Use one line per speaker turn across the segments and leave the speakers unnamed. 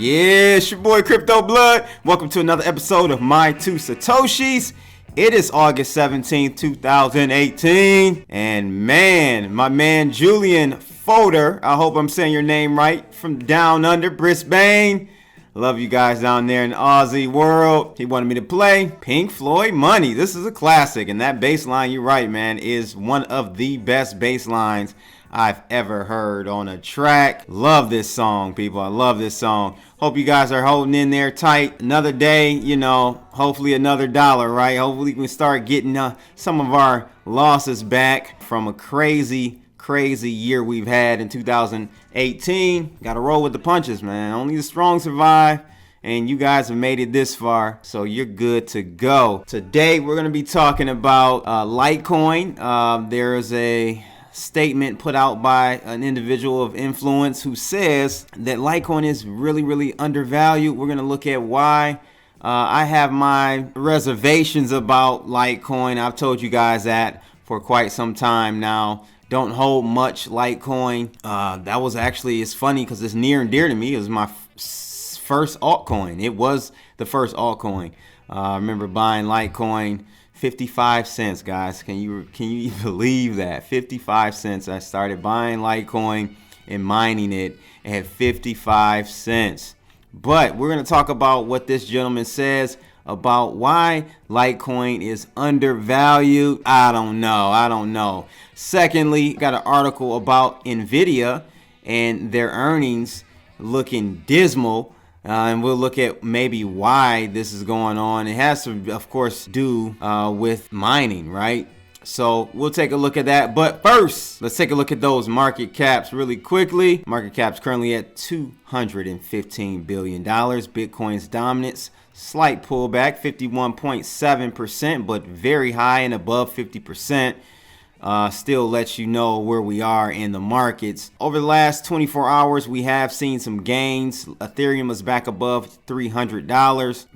Yeah, it's your boy Crypto Blood. Welcome to another episode of My Two Satoshis. It is August 17th, 2018. And man, my man Julian Fodor, I hope I'm saying your name right, from down under Brisbane. Love you guys down there in the Aussie world. He wanted me to play Pink Floyd Money. This is a classic, and that bass line, you're right, man, is one of the best bass lines I've ever heard on a track. Love this song, people. I love this song. Hope you guys are holding in there tight. Another day, hopefully another dollar, right? Hopefully we can start getting some of our losses back from a crazy year we've had in 2018. Gotta roll with the punches, man. Only the strong survive. And you guys have made it this far, so you're good to go. Today, we're going to be talking about Litecoin. There's a statement put out by an individual of influence who says that Litecoin is really undervalued. We're going to look at why. I have my reservations about Litecoin. I've told you guys that for quite some time now. Don't hold much Litecoin. That was actually, it's funny because it's near and dear to me. It was my first altcoin. It was the first altcoin. I remember buying Litecoin 55 cents, guys. Can you believe that? 55 cents. I started buying Litecoin and mining it at 55 cents. But we're going to talk about what this gentleman says about why Litecoin is undervalued. I don't know. Secondly, got an article about Nvidia and their earnings looking dismal. And we'll look at maybe why this is going on. It has to, of course, do with mining, right? So we'll take a look at that. But first, let's take a look at those market caps really quickly. Market cap's currently at $215 billion. Bitcoin's dominance, slight pullback, 51.7%, but very high and above 50%. Still lets you know where we are in the markets. Over the last 24 hours, we have seen some gains. Ethereum is back above $300.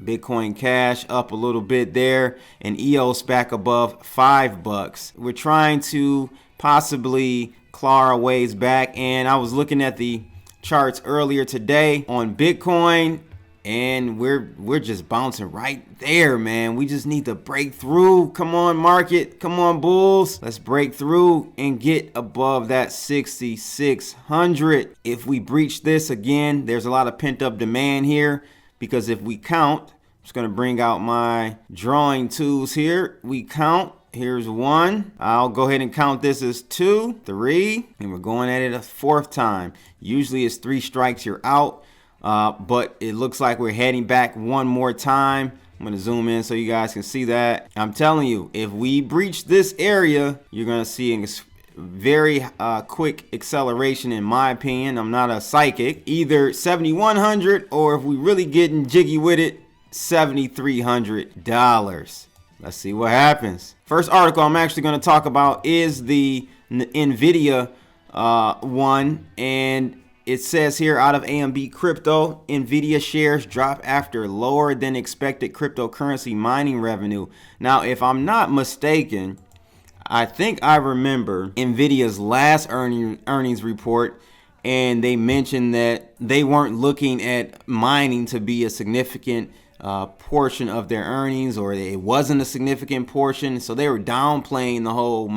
Bitcoin Cash up a little bit there. And EOS back above $5. We're trying to possibly claw our ways back. And I was looking at the charts earlier today on Bitcoin. And we're just bouncing right there, man. We just need to break through. Come on, market. Come on, bulls. Let's break through and get above that 6,600. If we breach this again, there's a lot of pent-up demand here. Because if we count, I'm just going to bring out my drawing tools here. We count. Here's one. I'll go ahead and count this as 2, 3. And we're going at it a 4th time. Usually it's 3 strikes, you're out. But it looks like we're heading back one more time. I'm going to zoom in so you guys can see that. I'm telling you, if we breach this area, you're going to see a very quick acceleration, in my opinion. I'm not a psychic. Either 7,100 or if we really getting jiggy with it, $7,300. Let's see what happens. First article I'm actually going to talk about is the Nvidia one. And it says here, out of AMB Crypto, Nvidia shares drop after lower than expected cryptocurrency mining revenue. Now, if I'm not mistaken, I think I remember Nvidia's last earnings report, and they mentioned that they weren't looking at mining to be a significant portion of their earnings, or it wasn't a significant portion. So they were downplaying the whole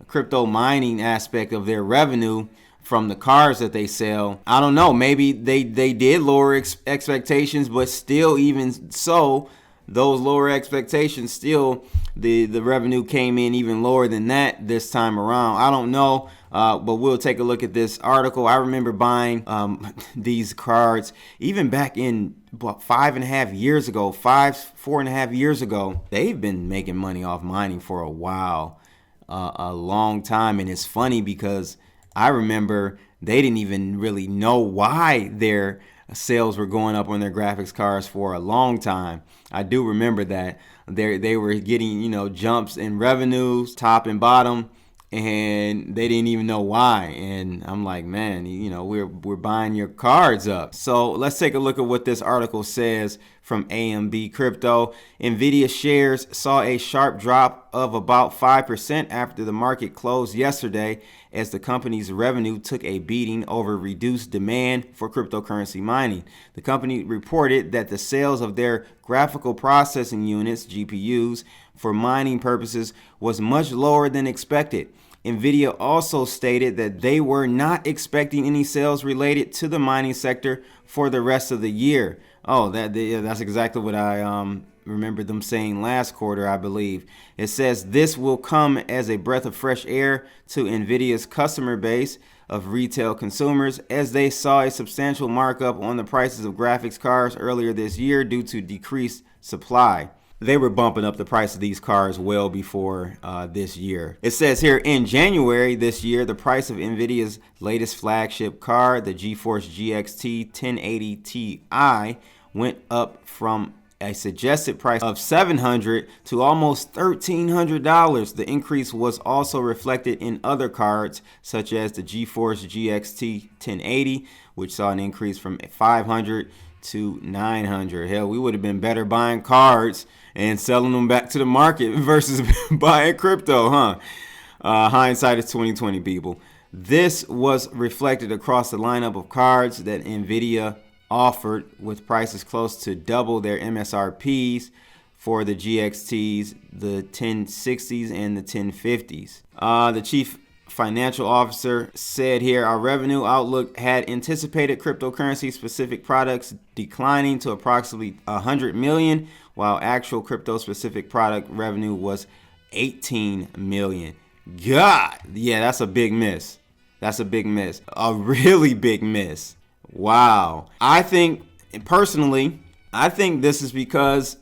crypto mining aspect of their revenue from the cars that they sell. I don't know. Maybe they did lower expectations, but still, even so, those lower expectations, still the revenue came in even lower than that this time around. I don't know, but we'll take a look at this article. I remember buying these cards even back in about 4.5 years ago. They've been making money off mining for a while, a long time. And it's funny because I remember they didn't even really know why their sales were going up on their graphics cards for a long time. I do remember that they were getting, jumps in revenues, top and bottom, and they didn't even know why. And I'm like, man, we're buying your cards up. So let's take a look at what this article says from AMB Crypto. Nvidia shares saw a sharp drop of about 5% after the market closed yesterday, as the company's revenue took a beating over reduced demand for cryptocurrency mining. The company reported that the sales of their graphical processing units, GPUs, for mining purposes was much lower than expected. Nvidia also stated that they were not expecting any sales related to the mining sector for the rest of the year. Oh, that's exactly what I remember them saying last quarter, I believe. It says this will come as a breath of fresh air to Nvidia's customer base of retail consumers, as they saw a substantial markup on the prices of graphics cards earlier this year due to decreased supply. They were bumping up the price of these cars well before this year. It says here, in January this year, the price of Nvidia's latest flagship card, the GeForce GX 1080 Ti, went up from a suggested price of $700 to almost $1,300. The increase was also reflected in other cards, such as the GeForce GX 1080, which saw an increase from $500 to $900. Hell, we would have been better buying cards and selling them back to the market versus buying crypto, huh? Hindsight is 2020, people. This was reflected across the lineup of cards that Nvidia offered, with prices close to double their MSRPs for the GXTs, the 1060s, and the 1050s. The chief financial officer said here, our revenue outlook had anticipated cryptocurrency specific products declining to approximately 100 million, while actual crypto specific product revenue was 18 million. God, yeah, that's a big miss. That's a big miss. A really big miss. Wow. I think, personally, this is because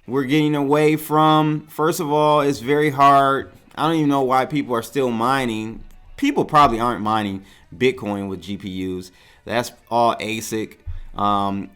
we're getting away from, first of all, it's very hard. I don't even know why people are still mining. People probably aren't mining Bitcoin with GPUs. That's all ASIC.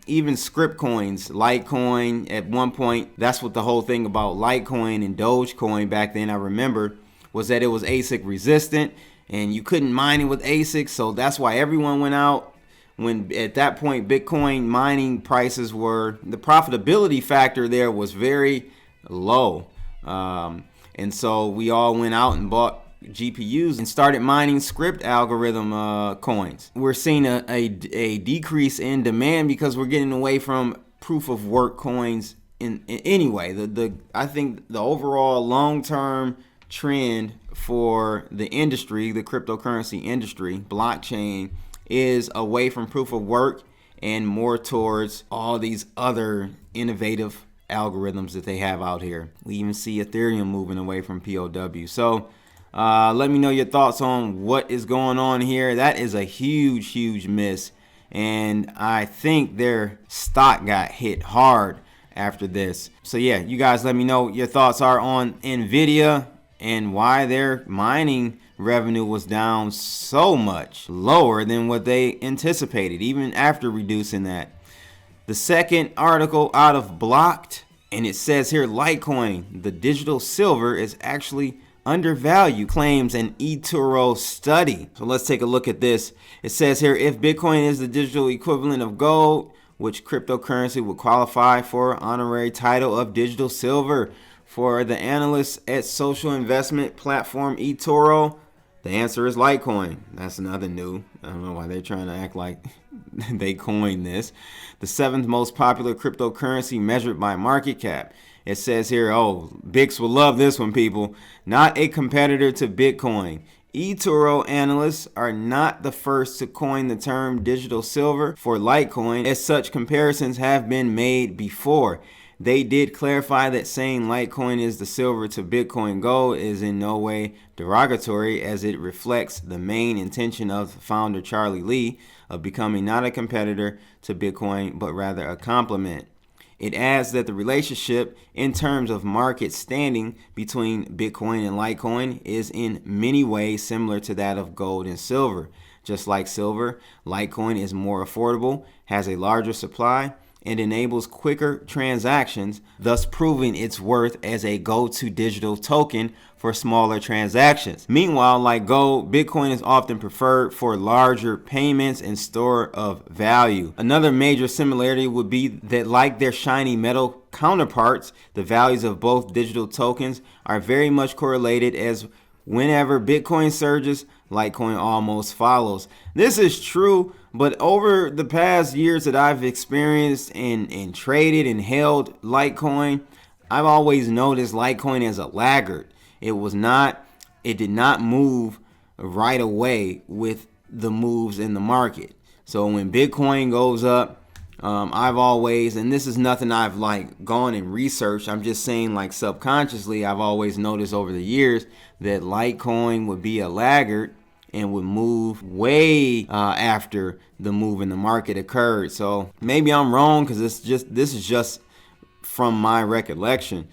Even script coins, Litecoin, at one point, that's what the whole thing about Litecoin and Dogecoin back then, I remember, was that it was ASIC resistant and you couldn't mine it with ASIC. So that's why everyone went out. When at that point, Bitcoin mining prices were, the profitability factor there was very low. And so we all went out and bought GPUs and started mining script algorithm coins. We're seeing a decrease in demand because we're getting away from proof of work coins. Anyway, I think the overall long-term trend for the industry, the cryptocurrency industry, blockchain, is away from proof of work and more towards all these other innovative algorithms that they have out here. We even see Ethereum moving away from POW. So let me know your thoughts on what is going on here. That is a huge miss. And I think their stock got hit hard after this. So yeah, you guys let me know what your thoughts are on Nvidia and why their mining revenue was down so much lower than what they anticipated, even after reducing that. The second article out of Blocked, and it says here, Litecoin, the digital silver, is actually undervalued, claims an eToro study. So let's take a look at this. It says here, if Bitcoin is the digital equivalent of gold, which cryptocurrency would qualify for honorary title of digital silver? For the analysts at social investment platform eToro, the answer is Litecoin. That's nothing new. I don't know why they're trying to act like they coined this. The seventh most popular cryptocurrency measured by market cap. It says here, oh, Bix will love this one, people. Not a competitor to Bitcoin. eToro analysts are not the first to coin the term digital silver for Litecoin, as such comparisons have been made before. They did clarify that saying Litecoin is the silver to Bitcoin Gold is in no way derogatory, as it reflects the main intention of founder Charlie Lee of becoming not a competitor to Bitcoin, but rather a complement. It adds that the relationship in terms of market standing between Bitcoin and Litecoin is in many ways similar to that of gold and silver. Just like silver, Litecoin is more affordable, has a larger supply, and enables quicker transactions, thus proving its worth as a go-to digital token for smaller transactions. Meanwhile, like gold, Bitcoin is often preferred for larger payments and store of value. Another major similarity would be that, like their shiny metal counterparts, the values of both digital tokens are very much correlated, as whenever Bitcoin surges, Litecoin almost follows. This is true, but over the past years that I've experienced and traded and held Litecoin, I've always noticed Litecoin as a laggard. It did not move right away with the moves in the market. So when Bitcoin goes up, I've always, and this is nothing I've like gone and researched, I'm just saying like subconsciously, I've always noticed over the years that Litecoin would be a laggard and would move way after the move in the market occurred. So maybe I'm wrong, because this is just from my recollection.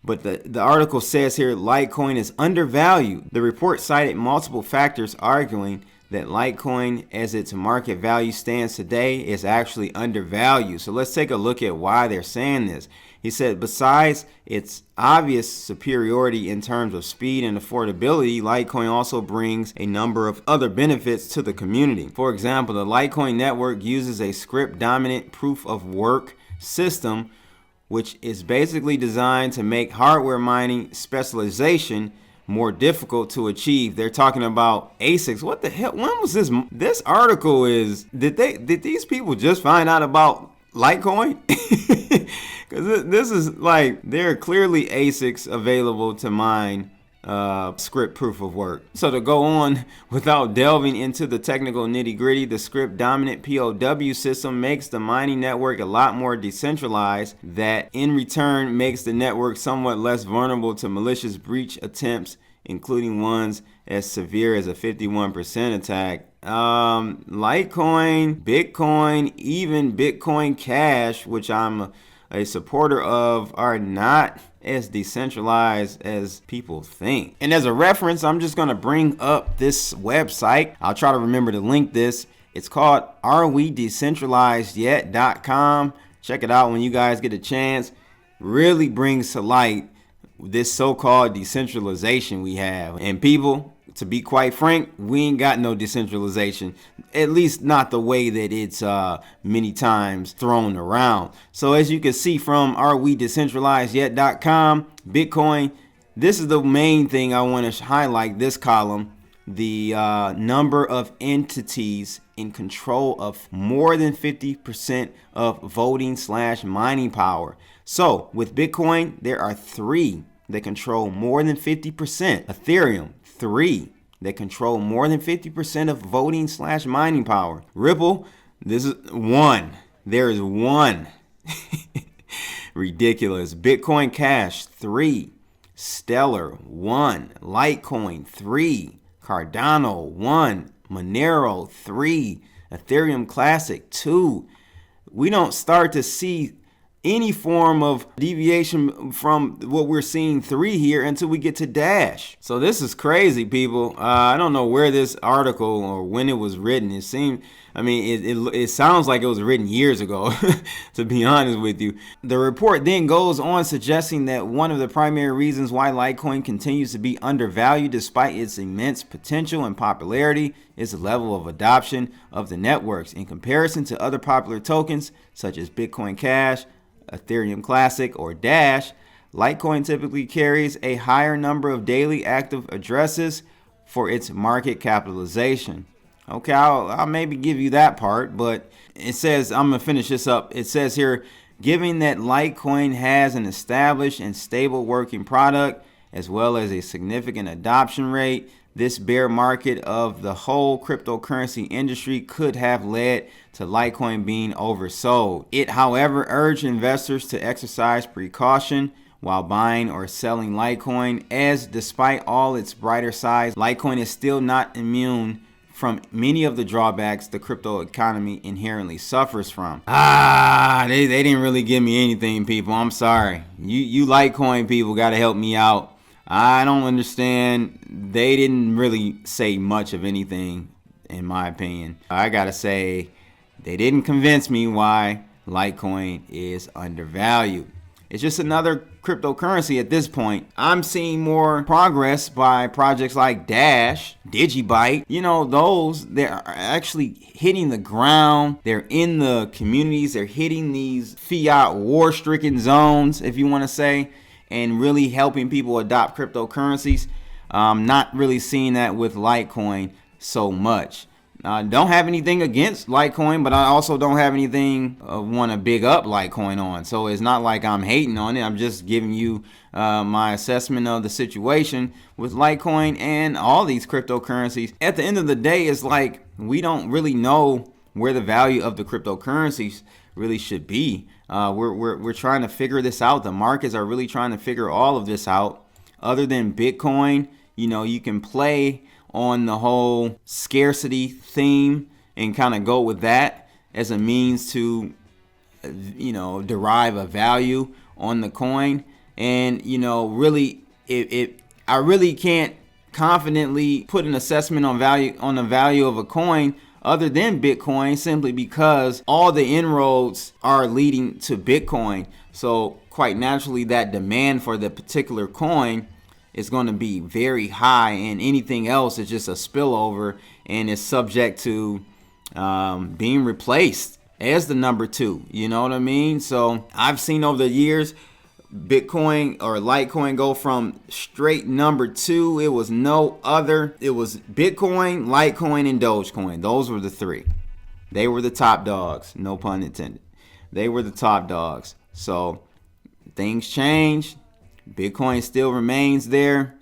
But the article says here, Litecoin is undervalued. The report cited multiple factors arguing that Litecoin, as its market value stands today, is actually undervalued. So let's take a look at why they're saying this. He said, besides its obvious superiority in terms of speed and affordability, Litecoin also brings a number of other benefits to the community. For example, the Litecoin network uses a script-dominant proof-of-work system, which is basically designed to make hardware mining specialization more difficult to achieve. They're talking about ASICs. What the hell? When was this? This article is, did these people just find out about Litecoin? Because this is like, there are clearly ASICs available to mine script proof of work. So to go on without delving into the technical nitty gritty, the script dominant POW system makes the mining network a lot more decentralized. That in return makes the network somewhat less vulnerable to malicious breach attempts, including ones as severe as a 51% attack. Litecoin, Bitcoin, even Bitcoin Cash, which I'm a supporter of, are not as decentralized as people think. And as a reference, I'm just going to bring up this website. I'll try to remember to link this. It's called arewedecentralizedyet.com. Check it out when you guys get a chance. Really brings to light this so-called decentralization we have. And people, to be quite frank, we ain't got no decentralization, at least not the way that it's many times thrown around. So as you can see from arewedecentralizedyet.com, Bitcoin, this is the main thing I want to highlight this column. The number of entities in control of more than 50% of voting/mining power. So with Bitcoin, there are 3 that control more than 50%. Ethereum, 3 that control more than 50% of voting/mining power. Ripple, this is 1. There is 1. Ridiculous. Bitcoin Cash, 3. Stellar, 1. Litecoin, 3. Cardano, 1. Monero, 3. Ethereum Classic, 2. We don't start to see any form of deviation from what we're seeing 3 here until we get to Dash. So this is crazy, people. I don't know where this article or when it was written. It seemed, I mean, it sounds like it was written years ago, to be honest with you. The report then goes on suggesting that one of the primary reasons why Litecoin continues to be undervalued despite its immense potential and popularity is the level of adoption of the networks. In comparison to other popular tokens such as Bitcoin Cash, Ethereum Classic, or Dash, Litecoin typically carries a higher number of daily active addresses for its market capitalization. Okay, I'll maybe give you that part, but it says, I'm going to finish this up. It says here, given that Litecoin has an established and stable working product, as well as a significant adoption rate, this bear market of the whole cryptocurrency industry could have led to Litecoin being oversold. It, however, urged investors to exercise precaution while buying or selling Litecoin, as despite all its brighter sides, Litecoin is still not immune from many of the drawbacks the crypto economy inherently suffers from. They didn't really give me anything, people. I'm sorry. You Litecoin people got to help me out. I don't understand. They didn't really say much of anything, in my opinion. I gotta say, they didn't convince me why Litecoin is undervalued. It's just another cryptocurrency at this point. I'm seeing more progress by projects like Dash, Digibyte. You know, those, they're actually hitting the ground. They're in the communities. They're hitting these fiat war-stricken zones, if you want to say, and really helping people adopt cryptocurrencies. Not really seeing that with Litecoin so much. I don't have anything against Litecoin, but I also don't have anything want to big up Litecoin on. So it's not like I'm hating on it. I'm just giving you my assessment of the situation with Litecoin and all these cryptocurrencies. At the end of the day, it's like we don't really know where the value of the cryptocurrencies really should be. We're trying to figure this out. The markets are really trying to figure all of this out. Other than Bitcoin, you know, you can play on the whole scarcity theme and kind of go with that as a means to, you know, derive a value on the coin. And, you know, really, I really can't confidently put an assessment on the value of a coin other than Bitcoin, simply because all the inroads are leading to Bitcoin. So quite naturally, that demand for the particular coin is going to be very high, and anything else is just a spillover and is subject to being replaced as the number two. You know what I mean? So I've seen over the years Bitcoin or Litecoin go from straight number two. It was no other. It was Bitcoin, Litecoin, and Dogecoin. Those were the three. They were the top dogs. No pun intended. They were the top dogs. So things changed. Bitcoin still remains there.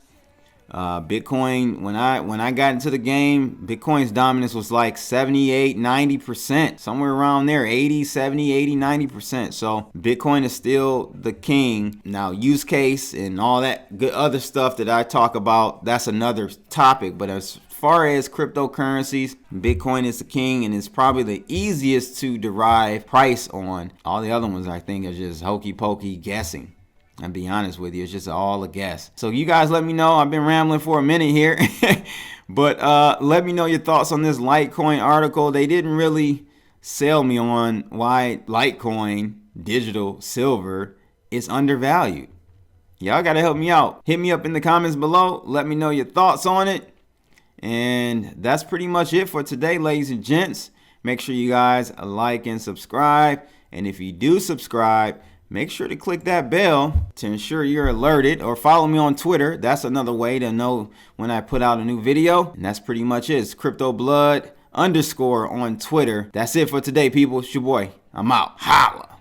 Bitcoin, when I got into the game, Bitcoin's dominance was like 78, 90%, somewhere around there, 80, 70, 80, 90%. So Bitcoin is still the king. Now, use case and all that good other stuff that I talk about, that's another topic. But as far as cryptocurrencies, Bitcoin is the king, and it's probably the easiest to derive price on. All the other ones, I think, are just hokey pokey guessing. I'll be honest with you, it's just all a guess. So you guys let me know. I've been rambling for a minute here. But let me know your thoughts on this Litecoin article. They didn't really sell me on why Litecoin, digital silver, is undervalued. Y'all got to help me out. Hit me up in the comments below. Let me know your thoughts on it. And that's pretty much it for today, ladies and gents. Make sure you guys like and subscribe. And if you do subscribe, make sure to click that bell to ensure you're alerted, or follow me on Twitter. That's another way to know when I put out a new video. And that's pretty much it. It's CryptoBlood_ on Twitter. That's it for today, people. It's your boy. I'm out. Holla.